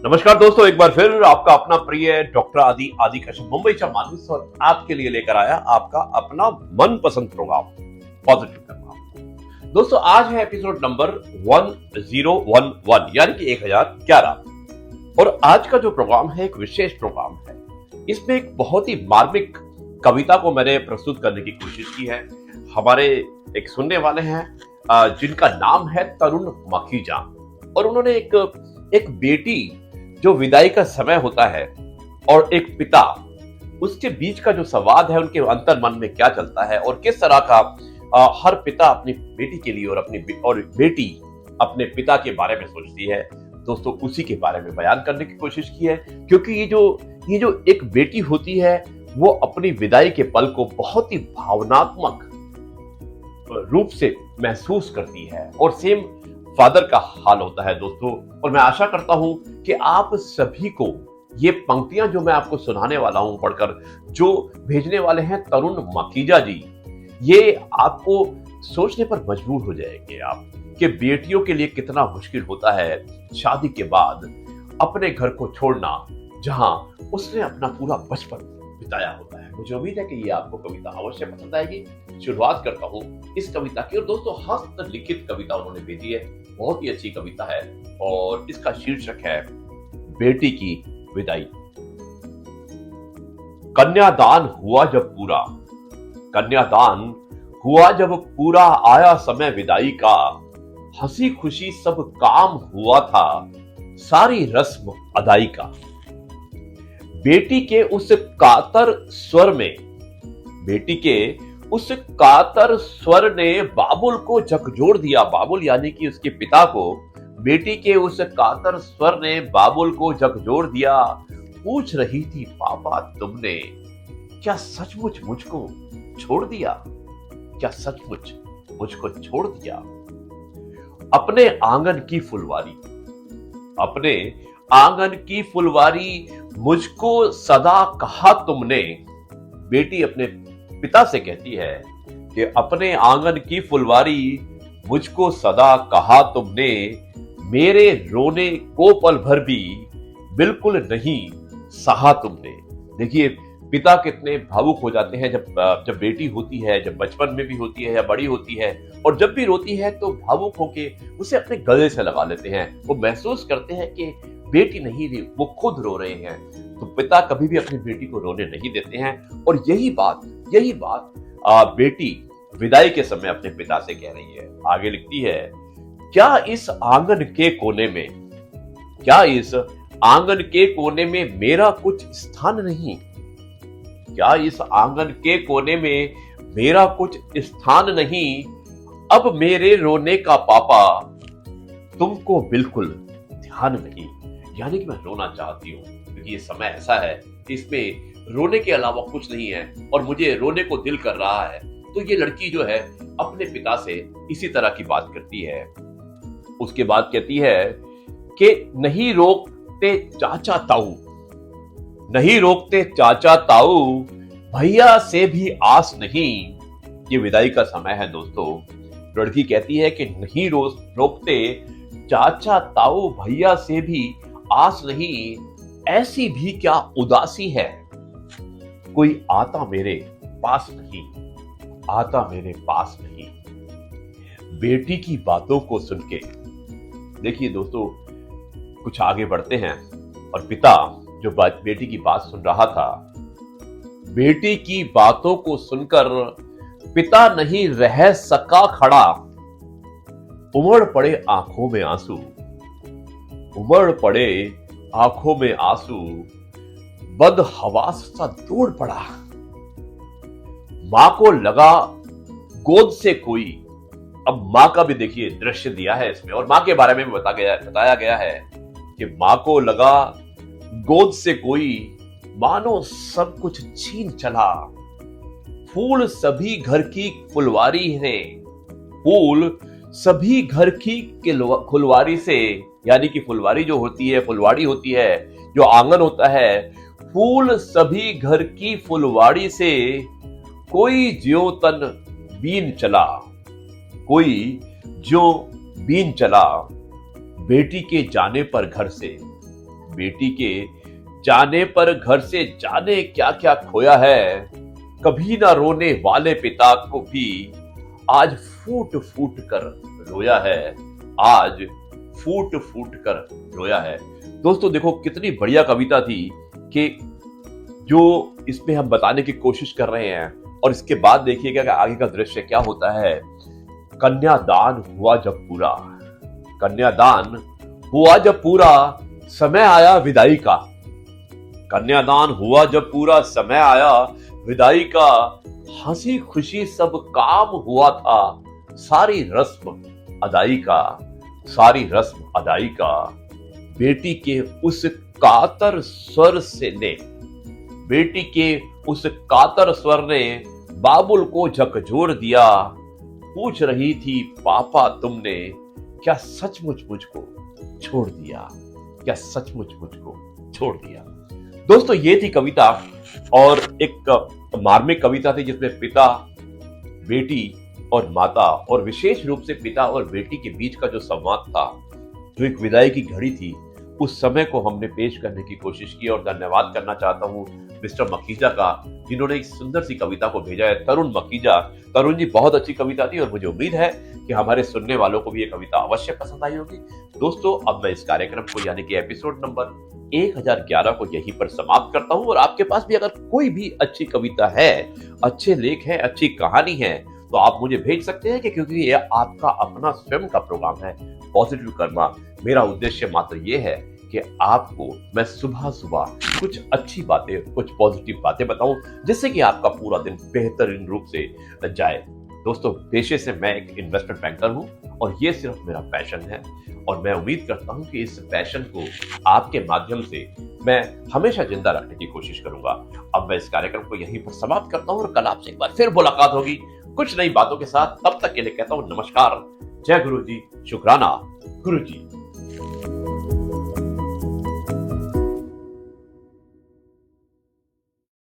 नमस्कार दोस्तों, एक बार फिर आपका अपना प्रिय डॉक्टर आदि आदि कश्यप मुंबईच्या माणूस और आपके लिए लेकर आया आपका अपना मनपसंद प्रोग्राम पॉजिटिव करना। दोस्तों, आज है एपिसोड नंबर 1011 यानी कि 1011 और आज का जो प्रोग्राम है एक विशेष प्रोग्राम है। इसमें एक बहुत ही मार्मिक कविता को मैंने प्रस्तुत करने की कोशिश की है। हमारे एक सुनने वाले हैं जिनका नाम है तरुण मखीजा और उन्होंने एक बेटी जो विदाई का समय होता है और एक पिता, उसके बीच का जो संवाद है, उनके अंतर मन में क्या चलता है और किस तरह का हर पिता अपनी बेटी के लिए और बेटी अपने पिता के बारे में सोचती है। दोस्तों, उसी के बारे में बयान करने की कोशिश की है, क्योंकि ये जो एक बेटी होती है वो अपनी विदाई के पल को बहुत ही भावनात्मक रूप से महसूस करती है और सेम फादर का हाल होता है दोस्तों। और मैं आशा करता हूं कि आप सभी को ये पंक्तियां जो मैं आपको सुनाने वाला हूं पढ़कर, जो भेजने वाले हैं तरुण मखीजा जी, ये आपको सोचने पर मजबूर हो जाएंगे आप कि बेटियों के लिए कितना मुश्किल होता है शादी के बाद अपने घर को छोड़ना जहां उसने अपना पूरा बचपन बिताया होता है। मुझे उम्मीद है कि ये आपको कविता अवश्य पसंद आएगी। शुरुआत करता हूं इस कविता की। और दोस्तों, हस्तलिखित कविता उन्होंने भेजी है, बहुत ही अच्छी कविता है और इसका शीर्षक है बेटी की विदाई। कन्यादान हुआ जब पूरा आया समय विदाई का, हंसी खुशी सब काम हुआ था सारी रस्म अदाई का। बेटी के उस कातर स्वर ने बाबुल को झकझोर दिया। बाबुल यानी कि उसके पिता को बेटी के उस कातर स्वर ने बाबुल को झकझोर दिया। पूछ रही थी, पापा तुमने क्या सचमुच मुझको छोड़ दिया? क्या सचमुच मुझको छोड़ दिया? अपने आंगन की फुलवारी मुझको सदा कहा तुमने। बेटी अपने पिता से कहती है कि अपने आंगन की फुलवारी मुझको सदा कहा तुमने, मेरे रोने को पल भर भी बिल्कुल नहीं सहा तुमने। देखिए, पिता कितने भावुक हो जाते हैं जब बेटी होती है, जब बचपन में भी होती है या बड़ी होती है, और जब भी रोती है तो भावुक होके उसे अपने गले से लगा लेते हैं। वो महसूस करते हैं कि बेटी नहीं रही, वो खुद रो रहे हैं। तो पिता कभी भी अपनी बेटी को रोने नहीं देते हैं और यही बात बेटी विदाई के समय अपने पिता से कह रही है। आगे लिखती है, क्या इस आंगन के कोने में मेरा कुछ स्थान नहीं? क्या इस आंगन के कोने में मेरा कुछ स्थान नहीं? अब मेरे रोने का पापा तुमको बिल्कुल ध्यान नहीं। यानी कि मैं रोना चाहती हूँ, क्योंकि ये समय ऐसा है कि इसमें रोने के अलावा कुछ नहीं है और मुझे रोने को दिल कर रहा है। तो ये लड़की जो है अपने पिता से इसी तरह की बात करती है। उसके बाद कहती है कि नहीं रोकते चाचा ताऊ, भैया से भी आस नहीं। ये विदाई का समय है दोस्तों। लड़की कहती है कि नहीं रोकते चाचा ताऊ, भैया से भी आस नहीं। ऐसी भी क्या उदासी है, कोई आता मेरे पास नहीं। बेटी की बातों को सुन के, देखिए दोस्तों, कुछ आगे बढ़ते हैं और पिता जो बेटी की बात सुन रहा था, बेटी की बातों को सुनकर पिता नहीं रह सका खड़ा। उमड़ पड़े आंखों में आंसू, बदहवास सा दौड़ पड़ा। मां को लगा गोद से कोई। अब मां का भी देखिए दृश्य दिया है इसमें, और मां के बारे में भी बताया गया है कि मां को लगा गोद से कोई, मानो सब कुछ छीन चला। फूल सभी घर की फुलवारी से, यानी कि फुलवारी जो होती है, फुलवाड़ी होती है, जो आंगन होता है, फूल सभी घर की फुलवाड़ी से कोई ज्यों तन बीन चला। बेटी के जाने पर घर से बेटी के जाने पर घर से जाने क्या क्या खोया है, कभी ना रोने वाले पिता को भी आज फूट फूट कर रोया है, आज फूट फूट कर रोया है। दोस्तों देखो कितनी बढ़िया कविता थी कि जो इसमें हम बताने की कोशिश कर रहे हैं, और इसके बाद देखिएगा कि आगे का दृश्य क्या होता है। कन्यादान हुआ जब पूरा, कन्यादान हुआ जब पूरा, समय आया विदाई का। कन्यादान हुआ जब पूरा, समय आया विदाई का, हंसी खुशी सब काम हुआ था, सारी रस्म अदाई का, सारी रस्म अदाई का। बेटी के उस कातर स्वर से ने, बेटी के उस कातर स्वर ने बाबुल को झकझोर दिया। पूछ रही थी पापा तुमने क्या सचमुच मुझको छोड़ दिया, क्या सचमुच मुझको छोड़ दिया। दोस्तों ये थी कविता, और एक मार्मिक कविता थी जिसमें पिता, बेटी और माता, और विशेष रूप से पिता और बेटी के बीच का जो संवाद था, जो एक विदाई की घड़ी थी, उस समय को हमने पेश करने की कोशिश की। और धन्यवाद करना चाहता हूं मिस्टर मखीजा का, जिन्होंने एक सुंदर सी कविता को भेजा है। तरुण मखीजा, तरुण जी बहुत अच्छी कविता थी, और मुझे उम्मीद है कि हमारे सुनने वालों को भी ये कविता अवश्य पसंद आई होगी। दोस्तों अब मैं इस कार्यक्रम को यानी कि एपिसोड नंबर 1011 को यहीं पर समाप्त करता हूं। और आपके पास भी अगर कोई भी अच्छी कविता है, अच्छे लेख है, अच्छी कहानी है, तो आप मुझे भेज सकते हैं, क्योंकि ये आपका अपना स्वयं का प्रोग्राम है पॉजिटिव कर्मा। मेरा उद्देश्य मात्र ये है कि आपको मैं सुबह सुबह कुछ अच्छी बातें, कुछ पॉजिटिव बातें बताऊं, जिससे कि आपका पूरा दिन बेहतरीन रूप से जाए। दोस्तों पेशे से मैं एक इन्वेस्टमेंट बैंकर हूं, और ये सिर्फ मेरा पैशन है, और मैं उम्मीद करता हूं कि इस पैशन को आपके माध्यम से मैं हमेशा जिंदा रखने की कोशिश करूंगा। अब मैं इस कार्यक्रम को यहीं पर समाप्त करता हूं, और कल आपसे एक बार फिर मुलाकात होगी कुछ नई बातों के साथ। तब तक के लिए कहता हूं नमस्कार, जय गुरु जी, शुक्राना गुरु जी।